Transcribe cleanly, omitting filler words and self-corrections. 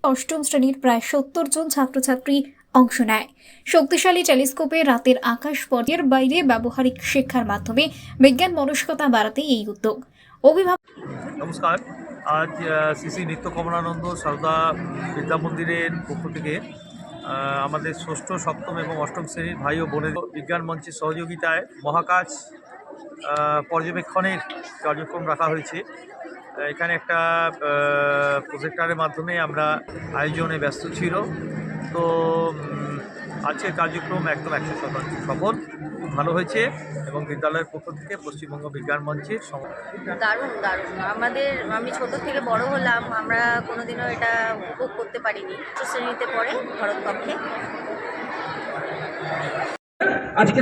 অষ্টম শ্রেণীর প্রায় ৭০ জন ছাত্রছাত্রী অংশ নেয়। শক্তিশালী টেলিস্কোপে রাতের আকাশ পর্যায়ের বাইরে ব্যবহারিক শিক্ষার মাধ্যমে বিজ্ঞান মনস্কতা বাড়াতে এই উদ্যোগ। অভিভাবক নমস্কার। আজ শ্রী নিত্য কমলানন্দ সারদা বিদ্যা মন্দিরের পক্ষ থেকে আমাদের ষষ্ঠ, সপ্তম এবং অষ্টম শ্রেণীর ভাই ও বোনেদের বিজ্ঞান মঞ্চের সহযোগিতায় মহাকাশ পর্যবেক্ষণের কার্যক্রম রাখা হয়েছে। এখানে একটা প্রজেক্টরের মাধ্যমে আমরা আয়োজনে ব্যস্ত ছিল। তো আজকের কার্যক্রম একদম 100% সফল, খুব ভালো হয়েছে এবং বিদ্যালয়ের পক্ষ থেকে পশ্চিমবঙ্গ বিজ্ঞান মঞ্চের দারুণ দারুণ। আমি ছোট থেকে বড় হলাম, আমরা কোনোদিনও এটা উপভোগ করতে পারিনি। শ্রেণীতে পড়ে ভরতকক্ষে। আজকে